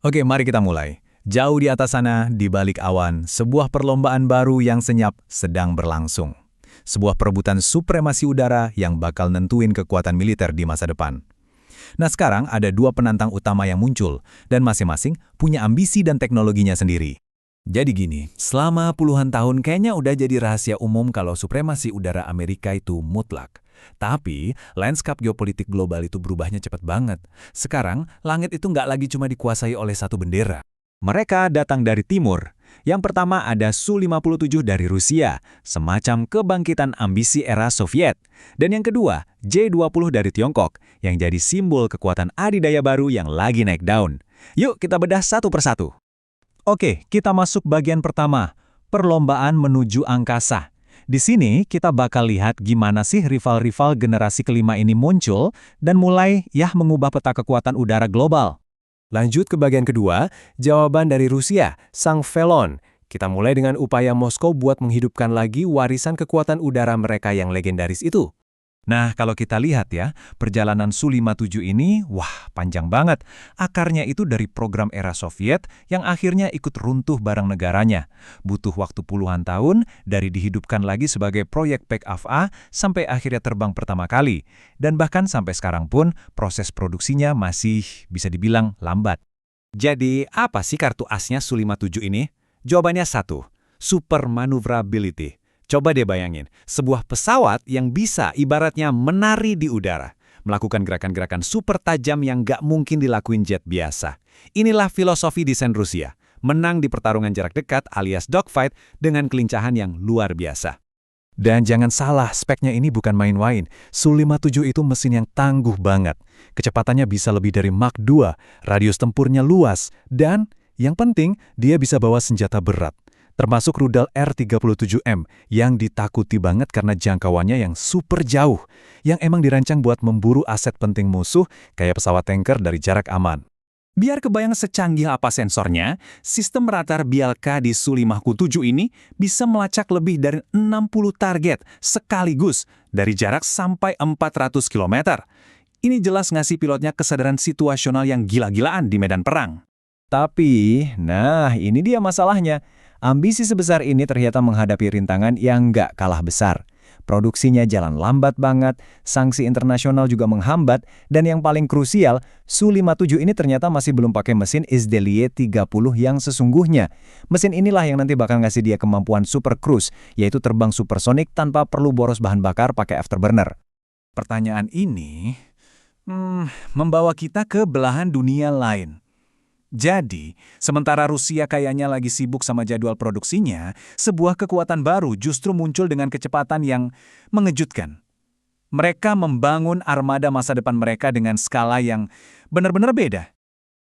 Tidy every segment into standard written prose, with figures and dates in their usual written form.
Oke, mari kita mulai. Jauh di atas sana, di balik awan, sebuah perlombaan baru yang senyap sedang berlangsung. Sebuah perebutan supremasi udara yang bakal nentuin kekuatan militer di masa depan. Nah, sekarang ada dua penantang utama yang muncul, dan masing-masing punya ambisi dan teknologinya sendiri. Jadi gini, selama puluhan tahun kayaknya udah jadi rahasia umum kalau supremasi udara Amerika itu mutlak. Tapi, lanskap geopolitik global itu berubahnya cepat banget. Sekarang, langit itu nggak lagi cuma dikuasai oleh satu bendera. Mereka datang dari timur. Yang pertama ada Su-57 dari Rusia, semacam kebangkitan ambisi era Soviet. Dan yang kedua, J-20 dari Tiongkok, yang jadi simbol kekuatan adidaya baru yang lagi naik daun. Yuk kita bedah satu persatu. Oke, kita masuk bagian pertama, perlombaan menuju angkasa. Di sini kita bakal lihat gimana sih rival-rival generasi kelima ini muncul dan mulai mengubah peta kekuatan udara global. Lanjut ke bagian kedua, jawaban dari Rusia, Sang Felon. Kita mulai dengan upaya Moskow buat menghidupkan lagi warisan kekuatan udara mereka yang legendaris itu. Nah, kalau kita lihat ya, perjalanan Su-57 ini, panjang banget. Akarnya itu dari program era Soviet yang akhirnya ikut runtuh bareng negaranya. Butuh waktu puluhan tahun dari dihidupkan lagi sebagai proyek PKFA sampai akhirnya terbang pertama kali. Dan bahkan sampai sekarang pun proses produksinya masih bisa dibilang lambat. Jadi, apa sih kartu asnya Su-57 ini? Jawabannya satu, super maneuverability. Coba deh bayangin, sebuah pesawat yang bisa ibaratnya menari di udara, melakukan gerakan-gerakan super tajam yang nggak mungkin dilakuin jet biasa. Inilah filosofi desain Rusia, menang di pertarungan jarak dekat alias dogfight dengan kelincahan yang luar biasa. Dan jangan salah, speknya ini bukan main-main. Su-57 itu mesin yang tangguh banget. Kecepatannya bisa lebih dari Mach 2, radius tempurnya luas, dan yang penting, dia bisa bawa senjata berat. Termasuk rudal R-37M yang ditakuti banget karena jangkauannya yang super jauh, yang emang dirancang buat memburu aset penting musuh kayak pesawat tanker dari jarak aman. Biar kebayang secanggih apa sensornya, sistem radar Bialka di Su-57 ini bisa melacak lebih dari 60 target sekaligus dari jarak sampai 400 km. Ini jelas ngasih pilotnya kesadaran situasional yang gila-gilaan di medan perang. Tapi, ini dia masalahnya. Ambisi sebesar ini ternyata menghadapi rintangan yang nggak kalah besar. Produksinya jalan lambat banget, sanksi internasional juga menghambat, dan yang paling krusial, Su-57 ini ternyata masih belum pakai mesin Izdeliye 30 yang sesungguhnya. Mesin inilah yang nanti bakal ngasih dia kemampuan super cruise, yaitu terbang supersonik tanpa perlu boros bahan bakar pakai afterburner. Pertanyaan ini membawa kita ke belahan dunia lain. Jadi, sementara Rusia kayaknya lagi sibuk sama jadwal produksinya, sebuah kekuatan baru justru muncul dengan kecepatan yang mengejutkan. Mereka membangun armada masa depan mereka dengan skala yang benar-benar beda.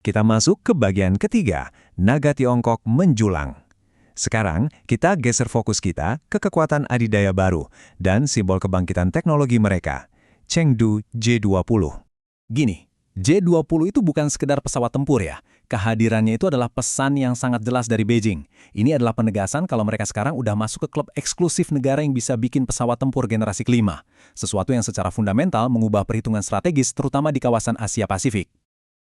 Kita masuk ke bagian ketiga, naga Tiongkok menjulang. Sekarang, kita geser fokus kita ke kekuatan adidaya baru dan simbol kebangkitan teknologi mereka, Chengdu J-20. Gini, J-20 itu bukan sekedar pesawat tempur ya. Kehadirannya itu adalah pesan yang sangat jelas dari Beijing. Ini adalah penegasan kalau mereka sekarang udah masuk ke klub eksklusif negara yang bisa bikin pesawat tempur generasi kelima. Sesuatu yang secara fundamental mengubah perhitungan strategis terutama di kawasan Asia Pasifik.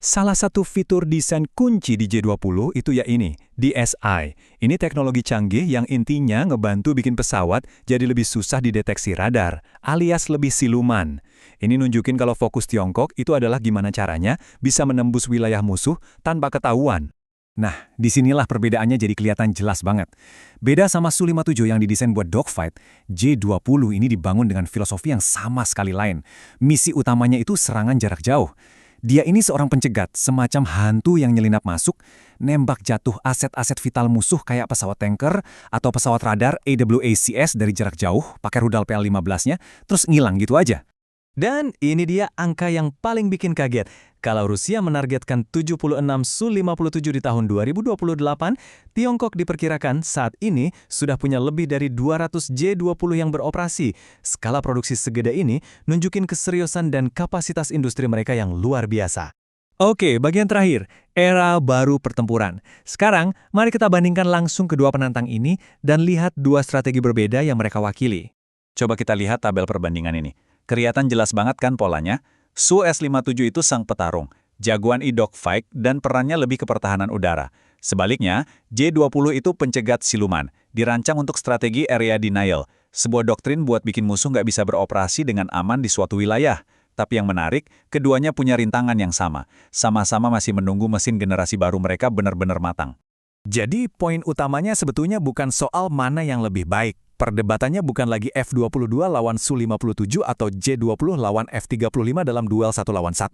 Salah satu fitur desain kunci di J-20 itu ya ini, DSI. Ini teknologi canggih yang intinya ngebantu bikin pesawat jadi lebih susah dideteksi radar, alias lebih siluman. Ini nunjukin kalau fokus Tiongkok itu adalah gimana caranya bisa menembus wilayah musuh tanpa ketahuan. Nah, disinilah perbedaannya jadi kelihatan jelas banget. Beda sama Su-57 yang didesain buat dogfight, J-20 ini dibangun dengan filosofi yang sama sekali lain. Misi utamanya itu serangan jarak jauh. Dia ini seorang pencegat, semacam hantu yang nyelinap masuk, nembak jatuh aset-aset vital musuh kayak pesawat tanker atau pesawat radar AWACS dari jarak jauh, pakai rudal PL-15-nya, terus ngilang gitu aja. Dan ini dia angka yang paling bikin kaget. Kalau Rusia menargetkan 76 Su-57 di tahun 2028, Tiongkok diperkirakan saat ini sudah punya lebih dari 200 J-20 yang beroperasi. Skala produksi segede ini nunjukin keseriusan dan kapasitas industri mereka yang luar biasa. Oke, bagian terakhir, era baru pertempuran. Sekarang, mari kita bandingkan langsung kedua penantang ini dan lihat dua strategi berbeda yang mereka wakili. Coba kita lihat tabel perbandingan ini. Kelihatan jelas banget kan polanya? Su-57 itu sang petarung. jagoan e-dogfight dan perannya lebih ke pertahanan udara. Sebaliknya, J-20 itu pencegat siluman, dirancang untuk strategi area denial, sebuah doktrin buat bikin musuh nggak bisa beroperasi dengan aman di suatu wilayah. Tapi yang menarik, keduanya punya rintangan yang sama. Sama-sama masih menunggu mesin generasi baru mereka benar-benar matang. Jadi, poin utamanya sebetulnya bukan soal mana yang lebih baik. Perdebatannya bukan lagi F-22 lawan Su-57 atau J-20 lawan F-35 dalam duel 1 lawan 1.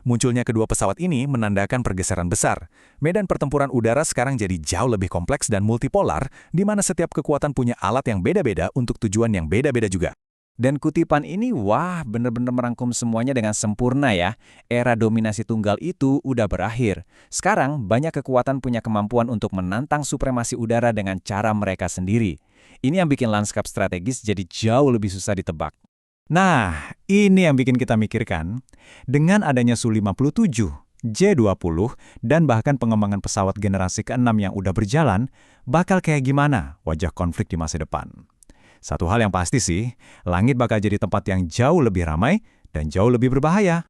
Munculnya kedua pesawat ini menandakan pergeseran besar. Medan pertempuran udara sekarang jadi jauh lebih kompleks dan multipolar, di mana setiap kekuatan punya alat yang beda-beda untuk tujuan yang beda-beda juga. Dan kutipan ini, wah, bener-bener merangkum semuanya dengan sempurna ya. Era dominasi tunggal itu udah berakhir. Sekarang, banyak kekuatan punya kemampuan untuk menantang supremasi udara dengan cara mereka sendiri. Ini yang bikin lanskap strategis jadi jauh lebih susah ditebak. Nah, ini yang bikin kita mikirkan. Dengan adanya Su-57, J-20, dan bahkan pengembangan pesawat generasi ke-6 yang udah berjalan, bakal kayak gimana wajah konflik di masa depan? Satu hal yang pasti sih, langit bakal jadi tempat yang jauh lebih ramai dan jauh lebih berbahaya.